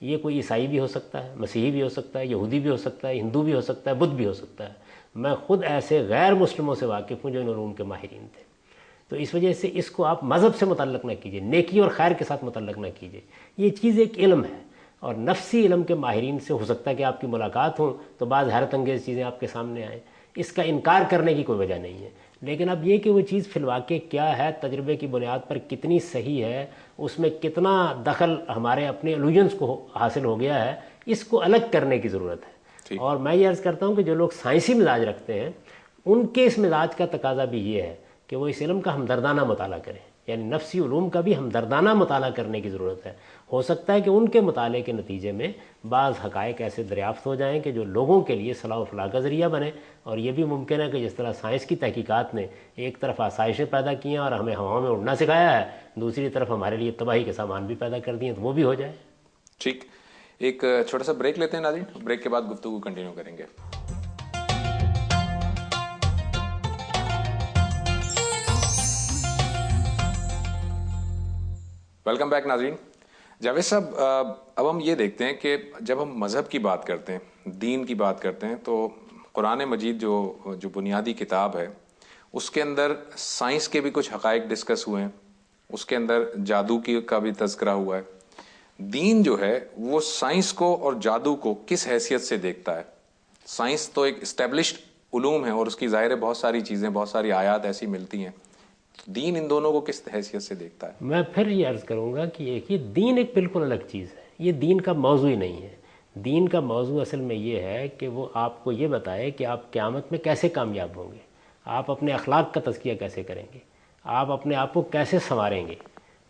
Speaker 1: یہ کوئی عیسائی بھی ہو سکتا ہے، مسیحی بھی ہو سکتا ہے، یہودی بھی ہو سکتا ہے، ہندو بھی ہو سکتا ہے، بدھ بھی ہو سکتا ہے۔ میں خود ایسے غیر مسلموں سے واقف ہوں جو ان علوم کے ماہرین تھے، تو اس وجہ سے اس کو آپ مذہب سے متعلق نہ کیجیے، نیکی اور خیر کے ساتھ متعلق نہ کیجیے، یہ چیز ایک علم ہے، اور نفسی علم کے ماہرین سے ہو سکتا ہے کہ آپ کی ملاقات ہوں تو بعض حیرت انگیز چیزیں آپ کے سامنے آئیں، اس کا انکار کرنے کی کوئی وجہ نہیں ہے، لیکن اب یہ کہ وہ چیز فی الواقع کیا ہے، تجربے کی بنیاد پر کتنی صحیح ہے، اس میں کتنا دخل ہمارے اپنے الوژنس کو حاصل ہو گیا ہے، اس کو الگ کرنے کی ضرورت ہے۔ اور میں یہ عرض کرتا ہوں کہ جو لوگ سائنسی مزاج رکھتے ہیں ان کے اس مزاج کا تقاضا بھی یہ ہے کہ وہ اس علم کا ہمدردانہ مطالعہ کریں، یعنی نفسی علوم کا بھی ہمدردانہ مطالعہ کرنے کی ضرورت ہے۔ ہو سکتا ہے کہ ان کے مطالعے کے نتیجے میں بعض حقائق ایسے دریافت ہو جائیں کہ جو لوگوں کے لیے صلاح و فلاح کا ذریعہ بنے، اور یہ بھی ممکن ہے کہ جس طرح سائنس کی تحقیقات نے ایک طرف آسائشیں پیدا کی ہیں اور ہمیں ہواؤں میں اڑنا سکھایا ہے، دوسری طرف ہمارے لیے تباہی کے سامان بھی پیدا کر دیے ہیں، تو وہ بھی ہو جائے۔
Speaker 2: ٹھیک، ایک چھوٹا سا بریک لیتے ہیں ناظرین، بریک کے بعد گفتگو کنٹینیو کریں گے۔ ویلکم بیک ناظرین۔ جاوید صاحب، اب ہم یہ دیکھتے ہیں کہ جب ہم مذہب کی بات کرتے ہیں، دین کی بات کرتے ہیں، تو قرآن مجید جو بنیادی کتاب ہے اس کے اندر سائنس کے بھی کچھ حقائق ڈسکس ہوئے ہیں، اس کے اندر جادو کا بھی تذکرہ ہوا ہے۔ دین جو ہے وہ سائنس کو اور جادو کو کس حیثیت سے دیکھتا ہے؟ سائنس تو ایک اسٹیبلشڈ علوم ہے اور اس کی ظاہر ہے بہت ساری چیزیں، بہت ساری آیات ایسی ملتی ہیں، دین ان دونوں کو کس حیثیت سے دیکھتا ہے؟
Speaker 1: میں پھر یہ عرض کروں گا کہ یہ دین ایک بالکل الگ چیز ہے، یہ دین کا موضوع ہی نہیں ہے۔ دین کا موضوع اصل میں یہ ہے کہ وہ آپ کو یہ بتائے کہ آپ قیامت میں کیسے کامیاب ہوں گے، آپ اپنے اخلاق کا تزکیہ کیسے کریں گے، آپ اپنے آپ کو کیسے سنواریں گے،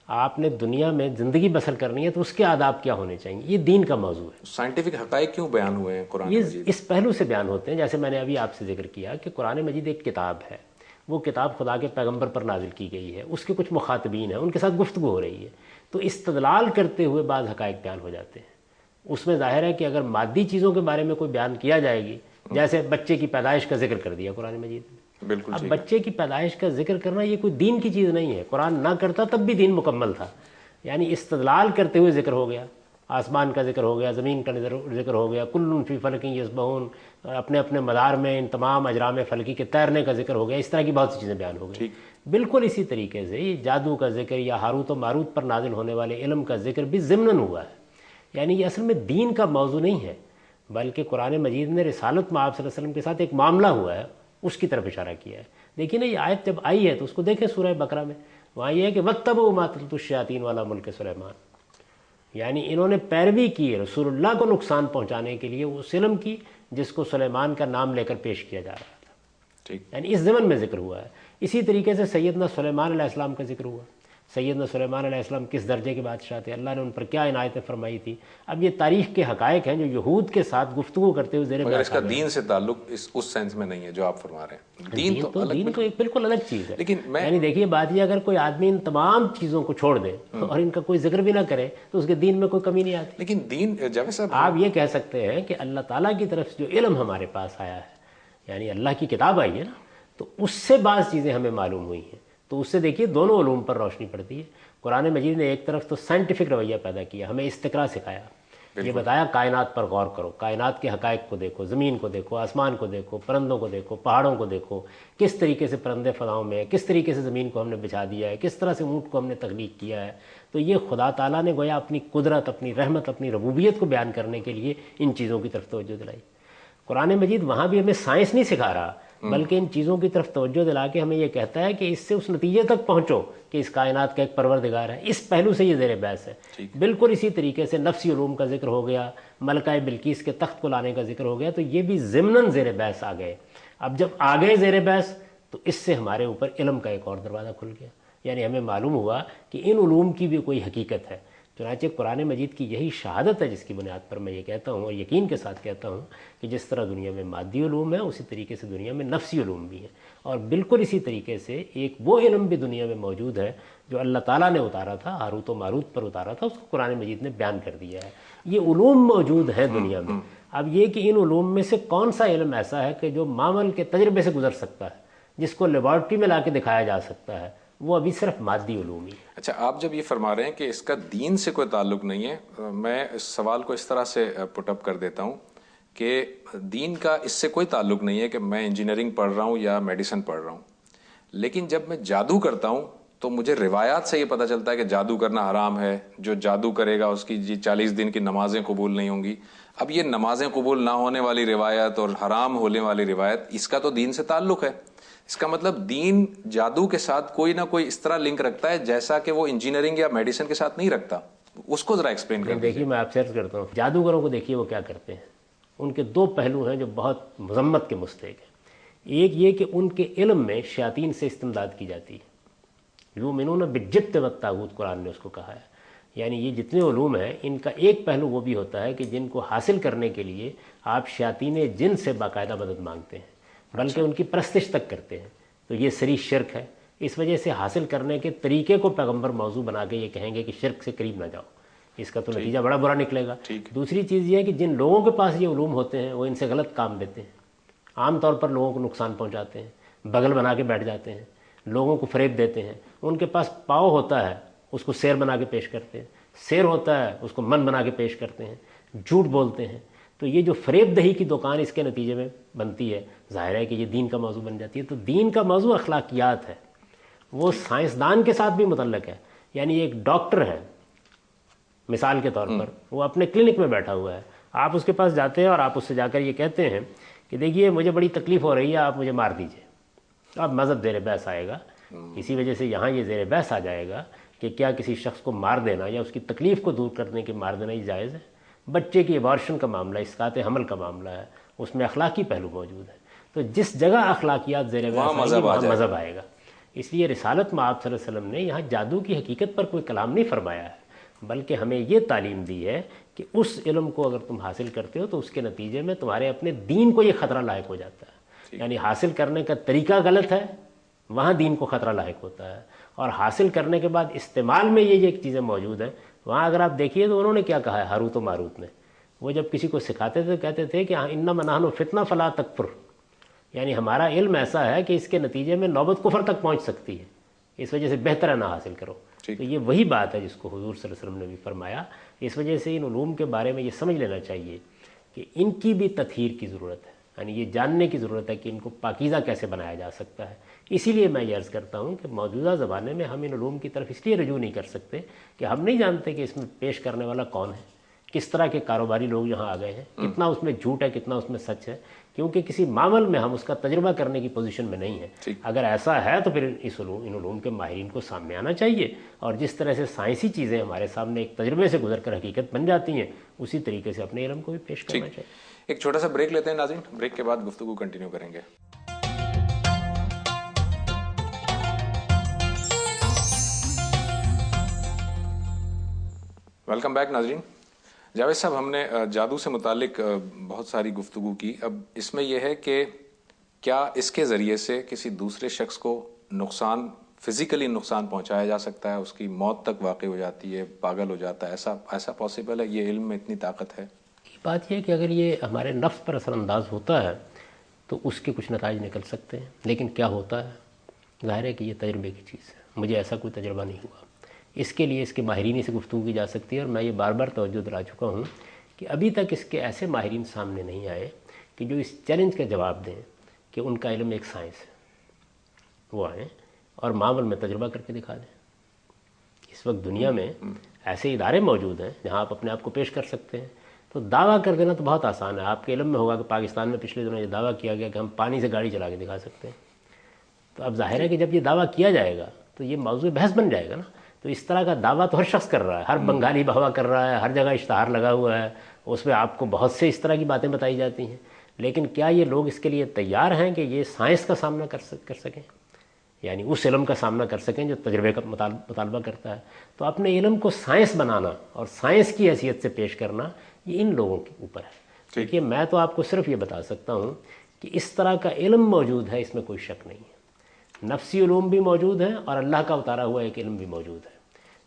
Speaker 1: آپ نے دنیا میں زندگی بسر کرنی ہے تو اس کے آداب کیا ہونے چاہیے، یہ دین کا موضوع ہے۔
Speaker 2: سائنٹیفک حقائق کیوں بیان ہوئے ہیں قرآن
Speaker 1: یہ
Speaker 2: مجید؟
Speaker 1: اس پہلو سے بیان ہوتے ہیں، جیسے میں نے ابھی آپ سے ذکر کیا کہ قرآن مجید ایک کتاب ہے، وہ کتاب خدا کے پیغمبر پر نازل کی گئی ہے، اس کے کچھ مخاطبین ہیں، ان کے ساتھ گفتگو ہو رہی ہے، تو استدلال کرتے ہوئے بعض حقائق بیان ہو جاتے ہیں۔ اس میں ظاہر ہے کہ اگر مادی چیزوں کے بارے میں کوئی بیان کیا جائے گی، جیسے بچے کی پیدائش کا ذکر کر دیا قرآن مجید میں،
Speaker 2: بالکل
Speaker 1: اب بچے کی پیدائش کا ذکر کرنا یہ کوئی دین کی چیز نہیں ہے، قرآن نہ کرتا تب بھی دین مکمل تھا، یعنی استدلال کرتے ہوئے ذکر ہو گیا، آسمان کا ذکر ہو گیا، زمین کا ذکر ہو گیا، کل فی فلک یسبحون، اپنے اپنے مدار میں ان تمام اجرام فلکی کے تیرنے کا ذکر ہو گیا، اس طرح کی بہت سی چیزیں بیان ہو گئی۔ بالکل اسی طریقے سے یہ جادو کا ذکر یا ہاروت و ماروت پر نازل ہونے والے علم کا ذکر بھی ضمناً ہوا ہے، یعنی یہ اصل میں دین کا موضوع نہیں ہے، بلکہ قرآن مجید نے رسالت میں آپ صلی اللہ علیہ وسلم کے ساتھ ایک معاملہ ہوا ہے اس کی طرف اشارہ کیا ہے۔ دیکھیے نا، یہ آیت جب آئی ہے تو اس کو دیکھیں سورہ بقرہ میں، وہاں یہ ہے کہ وَاتَّبَعُوا مَا تَتْلُو الشَّيَاطِينُ عَلَىٰ مُلْكِ سلیمان، یعنی انہوں نے پیروی کی رسول اللہ کو نقصان پہنچانے کے لیے اس علم کی جس کو سلیمان کا نام لے کر پیش کیا جا رہا تھا، یعنی اس ضمن میں ذکر ہوا ہے۔ اسی طریقے سے سیدنا سلیمان علیہ السلام کا ذکر ہوا، سیدنا سلیمان علیہ السلام کس درجے کے بادشاہ تھے، اللہ نے ان پر کیا عنایتیں فرمائی تھی۔ اب یہ تاریخ کے حقائق ہیں جو یہود کے ساتھ گفتگو کرتے ہوئے زیر
Speaker 2: مگر اس کا دین سے تعلق اس سینس میں نہیں ہے جو آپ فرما رہے ہیں،
Speaker 1: دین تو ایک بالکل الگ چیز ہے۔ لیکن یعنی دیکھیے بات یہ، اگر کوئی آدمی ان تمام چیزوں کو چھوڑ دے اور ان کا کوئی ذکر بھی نہ کرے تو اس کے دین میں کوئی کمی نہیں آتی۔
Speaker 2: لیکن دین جاوید صاحب،
Speaker 1: آپ یہ کہہ سکتے ہیں کہ اللہ تعالیٰ کی طرف سے جو علم ہمارے پاس آیا ہے، یعنی اللہ کی کتاب آئی ہے نا، تو اس سے بعض چیزیں ہمیں معلوم ہوئی ہیں، تو اس سے دیکھیے دونوں علوم پر روشنی پڑتی ہے۔ قرآن مجید نے ایک طرف تو سائنٹیفک رویہ پیدا کیا، ہمیں استقرا سکھایا، یہ بتایا کائنات پر غور کرو، کائنات کے حقائق کو دیکھو، زمین کو دیکھو، آسمان کو دیکھو، پرندوں کو دیکھو، پہاڑوں کو دیکھو، کس طریقے سے پرندے فضاؤں میں ہیں، کس طریقے سے زمین کو ہم نے بچھا دیا ہے، کس طرح سے اونٹ کو ہم نے تخلیق کیا ہے۔ تو یہ خدا تعالیٰ نے گویا اپنی قدرت، اپنی رحمت، اپنی ربوبیت کو بیان کرنے کے لیے ان چیزوں کی طرف توجہ دلائی۔ قرآن مجید وہاں بھی ہمیں سائنس نہیں سکھا رہا، بلکہ ان چیزوں کی طرف توجہ دلا کے ہمیں یہ کہتا ہے کہ اس سے اس نتیجے تک پہنچو کہ اس کائنات کا ایک پروردگار ہے. اس پہلو سے یہ زیر بحث ہے. بالکل اسی طریقے سے نفسی علوم کا ذکر ہو گیا, ملکہ بلقیس کے تخت کو لانے کا ذکر ہو گیا, تو یہ بھی ضمناً زیر بحث آ گئے. اب جب آ گئے زیر بحث تو اس سے ہمارے اوپر علم کا ایک اور دروازہ کھل گیا. یعنی ہمیں معلوم ہوا کہ ان علوم کی بھی کوئی حقیقت ہے. چنانچہ قرآن مجید کی یہی شہادت ہے جس کی بنیاد پر میں یہ کہتا ہوں اور یقین کے ساتھ کہتا ہوں کہ جس طرح دنیا میں مادی علوم ہے اسی طریقے سے دنیا میں نفسی علوم بھی ہیں, اور بالکل اسی طریقے سے ایک وہ علم بھی دنیا میں موجود ہے جو اللہ تعالیٰ نے اتارا تھا, ہاروت و ماروت پر اتارا تھا, اس کو قرآن مجید نے بیان کر دیا ہے. یہ علوم موجود ہیں دنیا میں. اب یہ کہ ان علوم میں سے کون سا علم ایسا ہے کہ جو معمل کے تجربے سے گزر سکتا ہے, جس کو لیبارٹری میں لا کے دکھایا جا سکتا ہے, وہ ابھی صرف مادی علوم ہی.
Speaker 2: اچھا, آپ جب یہ فرما رہے ہیں کہ اس کا دین سے کوئی تعلق نہیں ہے, میں اس سوال کو اس طرح سے پٹ اپ کر دیتا ہوں کہ دین کا اس سے کوئی تعلق نہیں ہے کہ میں انجینئرنگ پڑھ رہا ہوں یا میڈیسن پڑھ رہا ہوں, لیکن جب میں جادو کرتا ہوں تو مجھے روایات سے یہ پتہ چلتا ہے کہ جادو کرنا حرام ہے, جو جادو کرے گا اس کی 40 دن کی نمازیں قبول نہیں ہوں گی. اب یہ نمازیں قبول نہ ہونے والی روایت اور حرام ہونے والی روایت, اس کا تو دین سے تعلق ہے. اس کا مطلب دین جادو کے ساتھ کوئی نہ کوئی اس طرح لنک رکھتا ہے جیسا کہ وہ انجینئرنگ یا میڈیسن کے ساتھ نہیں رکھتا. اس کو ذرا ایکسپلین کر دیجیے.
Speaker 1: دیکھیے, میں آپ سے عرض کرتا ہوں, جادوگروں کو دیکھیے وہ کیا کرتے ہیں. ان کے دو پہلو ہیں جو بہت مذمت کے مستحق ہیں. ایک یہ کہ ان کے علم میں شیاطین سے استمداد کی جاتی ہے. یؤمنون بالجبت والطاغوت قرآن نے اس کو کہا ہے. یعنی یہ جتنے علوم ہیں ان کا ایک پہلو وہ بھی ہوتا ہے کہ جن کو حاصل کرنے کے لیے آپ شیاطین جن سے باقاعدہ مدد مانگتے ہیں, بلکہ ان کی پرستش تک کرتے ہیں. تو یہ سری شرک ہے. اس وجہ سے حاصل کرنے کے طریقے کو پیغمبر موضوع بنا کے یہ کہیں گے کہ شرک سے قریب نہ جاؤ, اس کا تو نتیجہ بڑا برا نکلے گا. دوسری چیز یہ ہے کہ جن لوگوں کے پاس یہ علوم ہوتے ہیں وہ ان سے غلط کام دیتے ہیں, عام طور پر لوگوں کو نقصان پہنچاتے ہیں, بغل بنا کے بیٹھ جاتے ہیں, لوگوں کو فریب دیتے ہیں. ان کے پاس پاؤ ہوتا ہے, اس کو سیر بنا کے پیش کرتے ہیں, سیر ہوتا ہے, اس کو من بنا کے پیش کرتے ہیں, جھوٹ بولتے ہیں. تو یہ جو فریب دہی کی دکان اس کے نتیجے میں بنتی ہے, ظاہر ہے کہ یہ دین کا موضوع بن جاتی ہے. تو دین کا موضوع اخلاقیات ہے, وہ سائنسدان کے ساتھ بھی متعلق ہے. یعنی ایک ڈاکٹر ہے مثال کے طور پر, وہ اپنے کلینک میں بیٹھا ہوا ہے, آپ اس کے پاس جاتے ہیں اور آپ اس سے جا کر یہ کہتے ہیں کہ دیکھیے مجھے بڑی تکلیف ہو رہی ہے, آپ مجھے مار دیجیے. اب مذہب زیر بحث آئے گا. اسی وجہ سے یہاں یہ زیر بحث آ جائے گا کہ کیا کسی شخص کو مار دینا یا اس کی تکلیف کو دور کرنے کے مار دینا یہ جائز ہے. بچے کی ابارشن کا معاملہ, اسقاط حمل کا معاملہ ہے, اس میں اخلاقی پہلو موجود ہے. تو جس جگہ اخلاقیات زیر بحث آئیں گی وہاں مذہب آئے گا. اس لیے رسالت میں آپ صلی اللہ علیہ وسلم نے یہاں جادو کی حقیقت پر کوئی کلام نہیں فرمایا ہے, بلکہ ہمیں یہ تعلیم دی ہے کہ اس علم کو اگر تم حاصل کرتے ہو تو اس کے نتیجے میں تمہارے اپنے دین کو یہ خطرہ لاحق ہو جاتا ہے. یعنی حاصل کرنے کا طریقہ غلط ہے, وہاں دین کو خطرہ لاحق ہوتا ہے. اور حاصل کرنے کے بعد استعمال میں یہ ایک چیزیں موجود ہیں. وہاں اگر آپ دیکھیے تو انہوں نے کیا کہا ہے ہاروت و ماروت نے, وہ جب کسی کو سکھاتے تھے کہتے تھے کہ انما نحن فتنہ فلا تکفر. یعنی ہمارا علم ایسا ہے کہ اس کے نتیجے میں نوبت کفر تک پہنچ سکتی ہے, اس وجہ سے بہتر ہے نہ حاصل کرو. تو یہ وہی بات ہے جس کو حضور صلی اللہ علیہ وسلم نے بھی فرمایا. اس وجہ سے ان علوم کے بارے میں یہ سمجھ لینا چاہیے کہ ان کی بھی تطہیر کی ضرورت ہے. یعنی یہ جاننے کی ضرورت ہے کہ ان کو پاکیزہ کیسے بنایا جا سکتا ہے. اسی لیے میں یہ عرض کرتا ہوں کہ موجودہ زمانے میں ہم ان علوم کی طرف اس لیے رجوع نہیں کر سکتے کہ ہم نہیں جانتے کہ اس میں پیش کرنے والا کون ہے, کس طرح کے کاروباری لوگ یہاں آ گئے ہیں, کتنا اس میں جھوٹ ہے, کتنا اس میں سچ ہے, کیونکہ کسی معامل میں ہم اس کا تجربہ کرنے کی پوزیشن میں نہیں ہیں. اگر ایسا ہے تو پھر ان علوم کے ماہرین کو سامنے آنا چاہیے, اور جس طرح سے سائنسی چیزیں ہمارے سامنے ایک تجربے سے گزر کر حقیقت بن جاتی ہیں, اسی طریقے سے اپنے علم کو بھی پیش کرنا چاہیے.
Speaker 2: ایک چھوٹا سا بریک لیتے ہیں ناظرین, بریک کے بعد گفتگو کنٹینیو کریں گے. ویلکم بیک ناظرین. جاوید صاحب, ہم نے جادو سے متعلق بہت ساری گفتگو کی. اب اس میں یہ ہے کہ کیا اس کے ذریعے سے کسی دوسرے شخص کو نقصان, فزیکلی نقصان پہنچایا جا سکتا ہے, اس کی موت تک واقع ہو جاتی ہے, پاگل ہو جاتا ہے, ایسا پاسبل ہے؟ یہ علم میں اتنی طاقت ہے؟
Speaker 1: بات یہ ہے کہ اگر یہ ہمارے نفس پر اثر انداز ہوتا ہے تو اس کے کچھ نتائج نکل سکتے ہیں. لیکن کیا ہوتا ہے, ظاہر ہے کہ یہ تجربے کی چیز ہے. مجھے ایسا کوئی تجربہ نہیں ہوا. اس کے لیے اس کے ماہرین سے گفتگو کی جا سکتی ہے, اور میں یہ بار بار توجہ دلا چکا ہوں کہ ابھی تک اس کے ایسے ماہرین سامنے نہیں آئے کہ جو اس چیلنج کا جواب دیں کہ ان کا علم ایک سائنس ہے. وہ آئیں اور معامل میں تجربہ کر کے دکھا دیں. اس وقت دنیا میں ایسے ادارے موجود ہیں جہاں آپ اپنے آپ کو پیش کر سکتے ہیں. تو دعویٰ کر دینا تو بہت آسان ہے. آپ کے علم میں ہوگا کہ پاکستان میں پچھلے دنوں یہ دعویٰ کیا گیا کہ ہم پانی سے گاڑی چلا کے دکھا سکتے ہیں. تو اب ظاہر ہے کہ جب یہ دعویٰ کیا جائے گا تو یہ موضوع بحث بن جائے گا نا. تو اس طرح کا دعویٰ تو ہر شخص کر رہا ہے, ہر بنگالی بہوا کر رہا ہے, ہر جگہ اشتہار لگا ہوا ہے, اس میں آپ کو بہت سے اس طرح کی باتیں بتائی جاتی ہیں. لیکن کیا یہ لوگ اس کے لیے تیار ہیں کہ یہ سائنس کا سامنا کر سکیں, یعنی اس علم کا سامنا کر سکیں جو تجربے کا مطالبہ کرتا ہے؟ تو اپنے علم کو سائنس بنانا اور سائنس کی حیثیت سے پیش کرنا یہ ان لوگوں کے اوپر ہے. دیکھیے میں تو آپ کو صرف یہ بتا سکتا ہوں کہ اس طرح کا علم موجود ہے, اس میں کوئی شک نہیں ہے. نفسی علوم بھی موجود ہیں اور اللہ کا اتارا ہوا ایک علم بھی موجود ہے.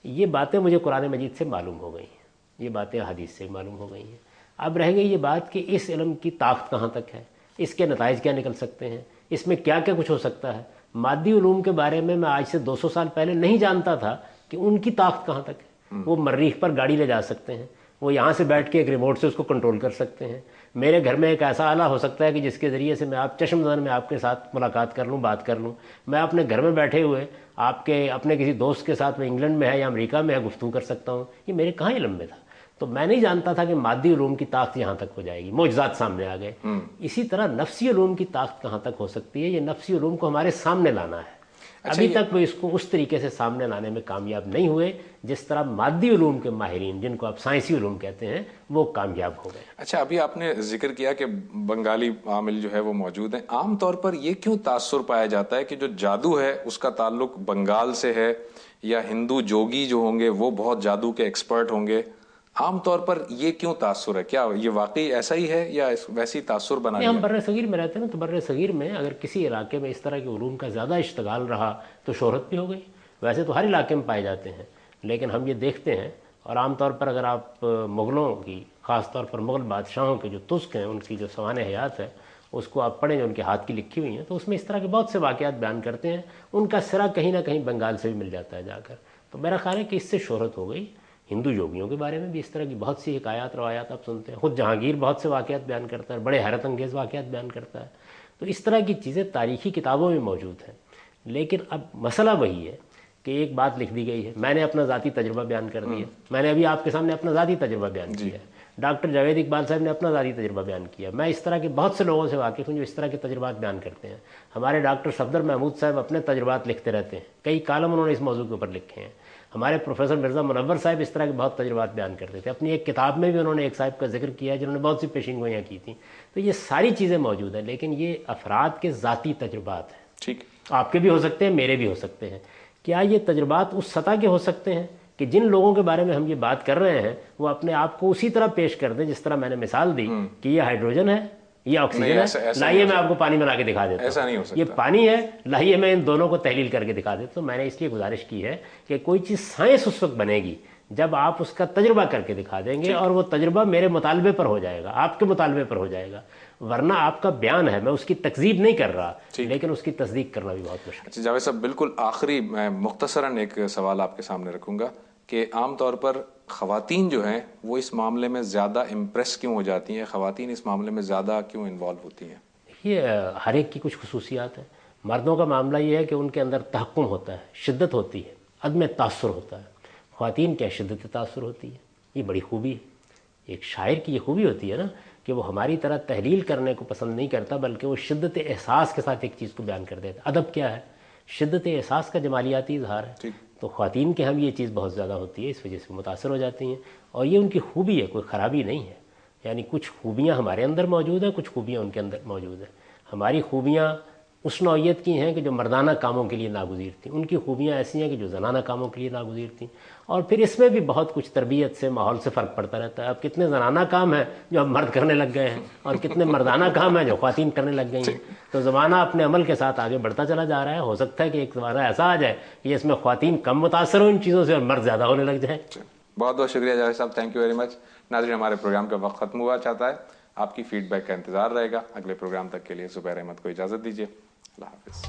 Speaker 1: یہ باتیں مجھے قرآن مجید سے معلوم ہو گئی ہیں, یہ باتیں حدیث سے معلوم ہو گئی ہیں. اب رہ گئی یہ بات کہ اس علم کی طاقت کہاں تک ہے, اس کے نتائج کیا نکل سکتے ہیں, اس میں کیا کیا کچھ ہو سکتا ہے. مادی علوم کے بارے میں آج سے 200 سال پہلے نہیں جانتا تھا کہ ان کی طاقت کہاں تک ہے. وہ مریخ پر گاڑی لے جا سکتے ہیں, وہ یہاں سے بیٹھ کے ایک ریموٹ سے اس کو کنٹرول کر سکتے ہیں. میرے گھر میں ایک ایسا آلہ ہو سکتا ہے کہ جس کے ذریعے سے میں آپ چشم زن میں آپ کے ساتھ ملاقات کر لوں, بات کر لوں. میں اپنے گھر میں بیٹھے ہوئے آپ کے اپنے کسی دوست کے ساتھ, وہ انگلینڈ میں ہے یا امریکہ میں ہے, گفتگو کر سکتا ہوں. یہ میرے کہاں علم میں تھا. تو میں نہیں جانتا تھا کہ مادی علوم کی طاقت یہاں تک ہو جائے گی, معجزات سامنے آ گئے. اسی طرح نفسی علوم کی طاقت کہاں تک ہو سکتی ہے, یہ نفسی علوم کو ہمارے سامنے لانا ہے. ابھی تک وہ اس کو اس طریقے سے سامنے لانے میں کامیاب نہیں ہوئے جس طرح مادی علوم کے ماہرین, جن کو آپ سائنسی علوم کہتے ہیں, وہ کامیاب ہو گئے.
Speaker 2: اچھا, ابھی آپ نے ذکر کیا کہ بنگالی عامل جو ہے وہ موجود ہیں. عام طور پر یہ کیوں تاثر پایا جاتا ہے کہ جو جادو ہے اس کا تعلق بنگال سے ہے, یا ہندو جوگی جو ہوں گے وہ بہت جادو کے ایکسپرٹ ہوں گے؟ عام طور پر یہ کیوں تاثر ہے؟ کیا یہ واقعی ایسا ہی ہے یا ویسی تاثر بنا لیا؟
Speaker 1: ہم بر صغیر میں رہتے ہیں نا, تو بر صغیر میں اگر کسی علاقے میں اس طرح کے علوم کا زیادہ اشتغال رہا تو شہرت بھی ہو گئی. ویسے تو ہر علاقے میں پائے جاتے ہیں, لیکن ہم یہ دیکھتے ہیں, اور عام طور پر اگر آپ مغلوں کی, خاص طور پر مغل بادشاہوں کے جو تزک ہیں, ان کی جو سوانح حیات ہے اس کو آپ پڑھیں جو ان کے ہاتھ کی لکھی ہوئی ہیں, تو اس میں اس طرح کے بہت سے واقعات بیان کرتے ہیں. ان کا سرا کہیں نہ کہیں بنگال سے بھی مل جاتا ہے جا کر. تو میرا خیال ہے کہ اس سے شہرت ہو گئی. ہندو یوگیوں کے بارے میں بھی اس طرح کی بہت سی حکایات روایات آپ سنتے ہیں. خود جہانگیر بہت سے واقعات بیان کرتا ہے, بڑے حیرت انگیز واقعات بیان کرتا ہے. تو اس طرح کی چیزیں تاریخی کتابوں میں موجود ہیں. لیکن اب مسئلہ وہی ہے کہ ایک بات لکھ دی گئی ہے, میں نے اپنا ذاتی تجربہ بیان کر دیا. میں نے ابھی آپ کے سامنے اپنا ذاتی تجربہ بیان کیا ہے. ڈاکٹر جاوید اقبال صاحب نے اپنا ذاتی تجربہ بیان کیا. میں اس طرح کے بہت سے لوگوں سے واقف ہوں جو اس طرح کے تجربات بیان کرتے ہیں. ہمارے ڈاکٹر صفدر محمود صاحب اپنے تجربات لکھتے رہتے ہیں, کئی کالم انہوں نے اس موضوع کے اوپر لکھے ہیں. ہمارے پروفیسر مرزا منور صاحب اس طرح کے بہت تجربات بیان کرتے تھے. اپنی ایک کتاب میں بھی انہوں نے ایک صاحب کا ذکر کیا ہے جنہوں نے بہت سی پیشین گوئیاں کی تھیں. تو یہ ساری چیزیں موجود ہیں, لیکن یہ افراد کے ذاتی تجربات ہیں.
Speaker 2: ٹھیک,
Speaker 1: آپ کے بھی ہو سکتے ہیں, میرے بھی ہو سکتے ہیں. کیا یہ تجربات اس سطح کے ہو سکتے ہیں کہ جن لوگوں کے بارے میں ہم یہ بات کر رہے ہیں وہ اپنے آپ کو اسی طرح پیش کر دیں جس طرح میں نے مثال دی کہ یہ ہائیڈروجن ہے, یہ آکسیجن ہے, لائیے میں آپ کو پانی بنا کے دکھا دیتا ہوں.
Speaker 2: ایسا نہیں ہو سکتا.
Speaker 1: یہ پانی ہے, لائیے میں ان دونوں کو تحلیل کر کے دکھا دیتا ہوں. میں نے اس لیے گزارش کی ہے کہ کوئی چیز سائنس اس وقت بنے گی جب آپ اس کا تجربہ کر کے دکھا دیں گے, اور وہ تجربہ میرے مطالبے پر ہو جائے گا, آپ کے مطالبے پر ہو جائے گا. ورنہ آپ کا بیان ہے, میں اس کی تکذیب نہیں کر رہا, لیکن اس کی تصدیق کرنا بھی بہت مشکل ہے.
Speaker 2: اچھا جاوید صاحب, بالکل آخری میں مختصراً ایک سوال آپ کے سامنے رکھوں گا کہ عام طور پر خواتین جو ہیں وہ اس معاملے میں زیادہ امپریس کیوں ہو جاتی ہیں, خواتین اس معاملے میں زیادہ کیوں انوالو ہوتی ہیں؟
Speaker 1: یہ ہر ایک کی کچھ خصوصیات ہیں. مردوں کا معاملہ یہ ہے کہ ان کے اندر تحکم ہوتا ہے, شدت ہوتی ہے, عدم تاثر ہوتا ہے. خواتین کیا شدت تاثر ہوتی ہے. یہ بڑی خوبی ہے. ایک شاعر کی یہ خوبی ہوتی ہے نا کہ وہ ہماری طرح تحلیل کرنے کو پسند نہیں کرتا, بلکہ وہ شدت احساس کے ساتھ ایک چیز کو بیان کر دیتا. ادب کیا ہے؟ شدت احساس کا جمالیاتی اظہار ہے. تو خواتین کے ہم یہ چیز بہت زیادہ ہوتی ہے, اس وجہ سے متاثر ہو جاتی ہیں. اور یہ ان کی خوبی ہے, کوئی خرابی نہیں ہے. یعنی کچھ خوبیاں ہمارے اندر موجود ہیں, کچھ خوبیاں ان کے اندر موجود ہیں. ہماری خوبیاں اس نوعیت کی ہیں کہ جو مردانہ کاموں کے لیے ناگزیر تھیں, ان کی خوبیاں ایسی ہیں کہ جو زنانہ کاموں کے لیے ناگزیر تھیں. اور پھر اس میں بھی بہت کچھ تربیت سے, ماحول سے فرق پڑتا رہتا ہے. اب کتنے زنانہ کام ہیں جو اب مرد کرنے لگ گئے ہیں, اور کتنے مردانہ کام ہیں جو خواتین کرنے لگ گئی ہیں. تو زمانہ اپنے عمل کے ساتھ آگے بڑھتا چلا جا رہا ہے. ہو سکتا ہے کہ ایک زمانہ ایسا آ جائے کہ اس میں خواتین کم متاثر ہوں ان چیزوں سے اور مرد زیادہ ہونے لگ جائیں.
Speaker 2: بہت بہت شکریہ جاوید صاحب, تھینک یو ویری مچ. ناظرین, ہمارے پروگرام کا وقت ختم ہوا چاہتا ہے. آپ کی فیڈ بیک کا انتظار رہے گا. اگلے پروگرام تک کے لیے زبیر احمد کو اجازت دیجیے. اللہ حافظ.